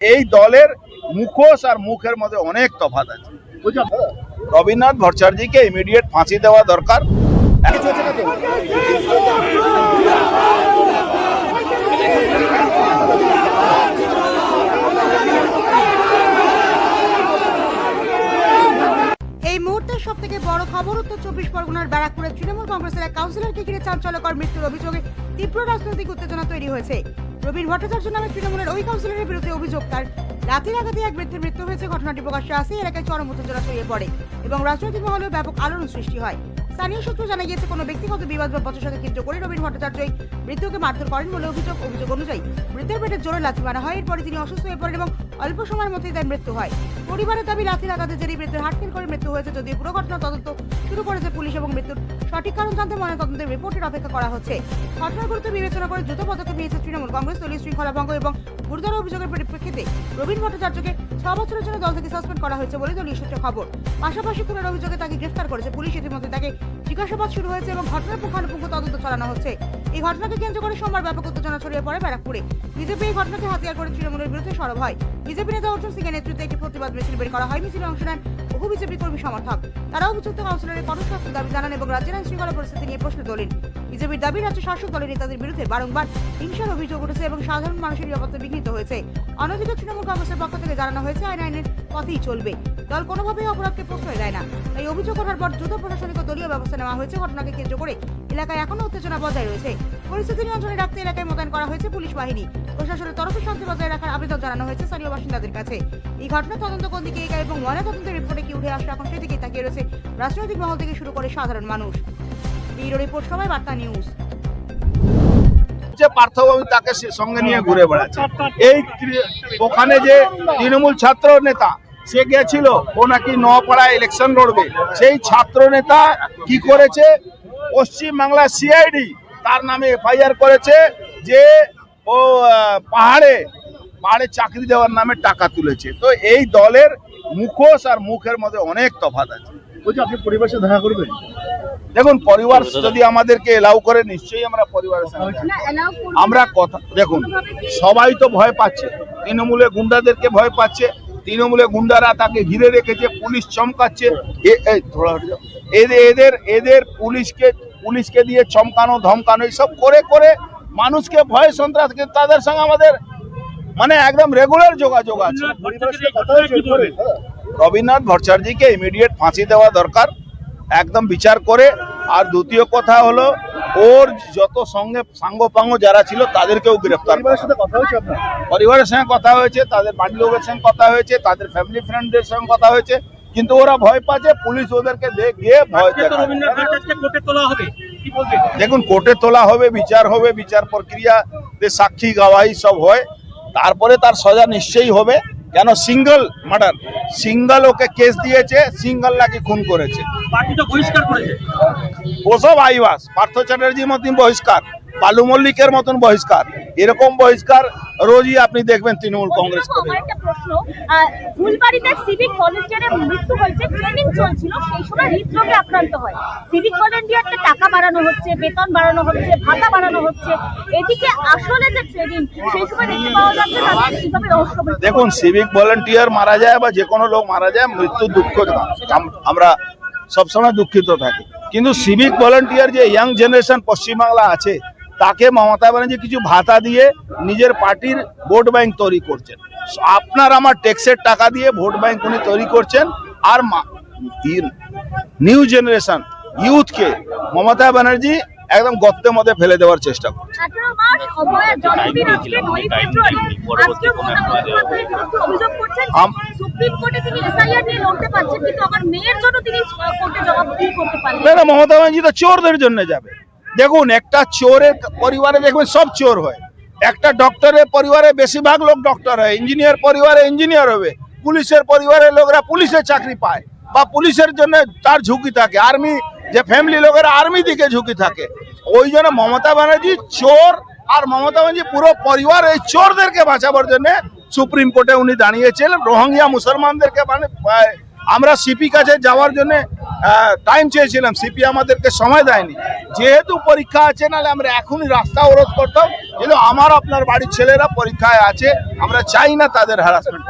এই দলের মুখোশ আর মুখের মধ্যে অনেক তফাৎ আছে। রবীন্দ্রনাথ ভট্টাচার্যকে ইমিডিয়েট ফাঁসি দেওয়া দরকার। এই মুহূর্তের সবথেকে বড় খবর, উত্তর 24 পরগনার ব্যারাকপুরের তৃণমূল কংগ্রেসের এক কাউন্সিলরকে ঘিরে চাঞ্চল্যকর মৃত্যুর অভিযোগে তীব্র রাজনৈতিক উত্তেজনা তৈরি হয়েছে। রবীন ভট্টাচার্য নামে তৃণমূলের ওই কাউন্সিলরের বিরুদ্ধে অভিযোগ, তার লাঠির আঘাতে এক বৃদ্ধের মৃত্যু হয়েছে। ঘটনাটি প্রকাশ্যে আসে এলাকায় চরম উত্তেজনা ছড়িয়ে পড়ে এবং রাজনৈতিক মহলেও ব্যাপক আলোড়ন সৃষ্টি হয়। স্থানীয় সূত্র জানা গিয়েছে, কোনো ব্যক্তিগত বিবাদ বা বচসাকে কেন্দ্র করে রবীন ভট্টাচার্যই বৃদ্ধকে মারধর করেন বলে অভিযোগ অনুযায়ী বৃদ্ধের পেটে জোরে লাথি মারা হয়। এরপরে তিনি অসুস্থ হয়ে পড়েন এবং অল্প সময়ের মধ্যেই তার মৃত্যু হয়। পরিবারের দাবি, লাঠির আঘাতে জেরে বৃদ্ধের হার্টফেল করে মৃত্যু হয়েছে। যদিও পুরো ঘটনা তদন্ত শুরু করেছে পুলিশ এবং মৃত্যুর সঠিক কারণ জানতে ময়নাতদন্তের রিপোর্টের অপেক্ষা করা হচ্ছে। ঘটনার গুরুত্ব বিবেচনা করে দ্রুত পদক্ষেপ নিয়েছে তৃণমূল কংগ্রেস। দলীয় শৃঙ্খলা ভঙ্গ এবং গুরুতর অভিযোগের পরিপ্রেক্ষিতে রবীন ভট্টাচার্যকে 6 বছরের জন্য দল থেকে সাসপেন্ড করা হয়েছে বলে দলীয় সূত্রে খবর। পাশাপাশি খুনের অভিযোগে তাকে গ্রেফতার করেছে পুলিশ। ইতিমধ্যে তাকে জিজ্ঞাসাবাদ শুরু হয়েছে এবং ঘটনার পুঙ্খানুপুঙ্খ তদন্ত চালানো হচ্ছে। এই ঘটনাকে কেন্দ্র করে সোমবার ব্যাপক উত্তেজনা ছড়িয়ে পড়ে ব্যারাকপুরে। বিজেপি এই ঘটনাকে হাতিয়ার করে তৃণমূলের বিরুদ্ধে সরব হয়। বিজেপি নেতা অর্জুন সিংয়ের নেতৃত্বে একটি প্রতিবাদ মিছিল বের করা হয়। মিছিলে অংশ নেন বহু বিজেপি কর্মী সমর্থক। তারা অভিযুক্ত কাউন্সিলরের কঠোর শাস্তির দাবি জানান এবং রাজ্যের আইন শৃঙ্খলা পরিস্থিতি নিয়ে প্রশ্ন তোলেন। বিজেপির দাবি, রাজ্য শাসক দলের নেতাদের বিরুদ্ধে বারংবার হিংসার অভিযোগ উঠেছে এবং সাধারণ মানুষের নিরাপত্তা বিঘ্নিত হয়েছে। অন্যদিকে তৃণমূল কংগ্রেসের পক্ষ থেকে জানানো হয়েছে, আইনের পথেই চলবে, দল কোনোভাবেই অপরাধকে প্রশ্রয় দেয় না। তাই অভিযোগ ওঠার পর দ্রুত প্রশাসনিক ও দলীয় ব্যবস্থা নেওয়া হয়েছে। ঘটনাকে কেন্দ্র করে এলাকায় এখনো উত্তেজনা বজায় রয়েছে। পরিস্থিতি নিয়ন্ত্রণে রাখতে এলাকায় মোতায়েন করা হয়েছে পুলিশ বাহিনী। প্রশাসনের তরফে শান্তি বজায় রাখার আবেদন জানানো হয়েছে স্থানীয় বাসিন্দাদের কাছে। এই ঘটনার তদন্ত কোন দিকে এগোয় এবং ময়নাতদন্তের রিপোর্টে কি উঠে আসে, এখন সেদিকেই তাকিয়ে রয়েছে রাজনৈতিক মহল থেকে শুরু করে সাধারণ মানুষ। ব্যুরো রিপোর্ট, সময় বার্তা নিউজ। পার্থবাবু তাকে সঙ্গে নিয়ে ঘুরে বেড়াচ্ছে। এই ওখানে যে তৃণমূল ছাত্র নেতা সে গেছিল, ও নাকি নপাড়ায় ইলেকশন লড়বে। সেই ছাত্র নেতা কি করেছে, পশ্চিমবাংলা সিআইডি তার নামে এফআইআর করেছে যে ও পাহাড়ে চাকরি দেওয়ার নামে টাকা তুলেছে। তো এই দলের মুখোশ আর মুখের মধ্যে অনেক তফাৎ আছে। বলছি, আপনি পরিবারের সাথে দেখা করবেন? দেখুন, পরিবার যদি আমাদেরকে এলাউ করে, নিশ্চয়ই আমরা পরিবারের সঙ্গে আমরা কথা। দেখুন, সবাই তো ভয় পাচ্ছে, তৃণমূলে গুন্ডাদেরকে ভয় পাচ্ছে। তৃণমূলে গুন্ডারা তাকে ঘিরে রেখেছে, পুলিশ চমকাচ্ছে। এদের পুলিশকে দিয়ে চমকানো ধমকানো এইসব করে করে মানুষকে ভয় সন্ত্রাস, তাদের সঙ্গে আমাদের মানে একদম রেগুলার যোগাযোগ আছে। রবীন্দ্রনাথ ভট্টাচার্যকে ইমিডিয়েট ফাঁসি দেওয়া দরকার, একদম বিচার করে। আর দ্বিতীয় কথা হলো, ওর যত সাঙ্গপাঙ্গ যারা ছিল তাদেরকেও গ্রেফতার। পরিবারের সঙ্গে কথা হয়েছে, তাদের বাড়ির লোকের সঙ্গে কথা হয়েছে, তাদের ফ্যামিলি ফ্রেন্ডদের সঙ্গে কথা হয়েছে, কিন্তু ওরা ভয় পাচ্ছে। পুলিশ ওদেরকে গিয়ে ভয় দেখায়। দেখুন, কোর্টে তোলা হবে, বিচার হবে, বিচার প্রক্রিয়াতে সাক্ষী গাওয়াই সব হয়, তারপরে তার সাজা নিশ্চয়ই হবে। কেন সিঙ্গল মার্ডার, সিঙ্গল ওকে কেস দিয়েছে, সিঙ্গল নাকি খুন করেছে। ওসব আইওয়াস, পার্থ চ্যাটার্জির মতন বহিষ্কার, বালু মল্লিকের মতন বহিষ্কার, এরকম বহিষ্কার রোজই আপনি দেখবেন তৃণমূল কংগ্রেস করে। ফুলবাড়িতে সিভিক ভলেন্টিয়ারের মৃত্যু হয়েছে, ট্রেনিং চলছিল, সেই সময় হৃদরোগে আক্রান্ত হয়। সিভিক ভলেন্টিয়ারকে টাকা বাড়ানো হচ্ছে, বেতন বাড়ানো হচ্ছে, ভাতা বাড়ানো হচ্ছে। এদিকে আসলে যে ট্রেনিং, সেই সময় দেখতে পাওয়া যাচ্ছে তাদের কিভাবে রহস্য। দেখুন, সিভিক ভলেন্টিয়ার মারা যায় বা যে কোনো লোক মারা যায়, মৃত্যু দুঃখ, আমরা সবসময় দুঃখিত থাকি। কিন্তু সিভিক ভলেন্টিয়ার যে ইয়াং জেনারেশন পশ্চিমবাংলা আছে, তাকে মমতা ব্যানার্জি কিছু ভাতা দিয়ে নিজের পার্টির ভোট ব্যাংক তৈরি করছেন। আপনার আমার ট্যাক্সের টাকা দিয়ে ভোট ব্যাংক উনি তৈরি করছেন। আর নিউ জেনারেশন ইউথকে মমতা ব্যানার্জি একদম গর্তের মধ্যে ফেলে দেওয়ার চেষ্টা করছে। মমতা ব্যানার্জি তো চোরদের জন্য যাবে। দেখুন, একটা চোরের পরিবারে দেখবেন সব চোর হয়, একটা ডক্টরের পরিবারে বেশিরভাগ লোক ডক্টর হয়, ইঞ্জিনিয়ার পরিবারে ইঞ্জিনিয়ার হবে, পুলিশের পরিবারের লোকরা পুলিশের চাকরি পায় বা পুলিশের জন্য তার ঝুঁকি থাকে, আর্মি যে ফ্যামিলি লোকেরা আর্মি দিকে ঝুঁকি থাকে। ওই জন্য মমতা ব্যানার্জি চোর, আর মমতা ব্যানার্জি পুরো পরিবার এই চোরদেরকে বাঁচাবার জন্য সুপ্রিম কোর্টে উনি দাঁড়িয়েছিলেন। রোহিঙ্গা মুসলমানদেরকে আমরা সিপি কাছে যাওয়ার জন্য টাইম চেয়েছিলাম, সিপি আমাদেরকে সময় দেয়নি। যেহেতু পরীক্ষা আছে, নাহলে আমরা এখনই রাস্তা অবরোধ করতাম। কিন্তু আমার আপনার বাড়ির ছেলেরা পরীক্ষায় আছে, আমরা চাই না তাদের হ্যারাসমেন্ট।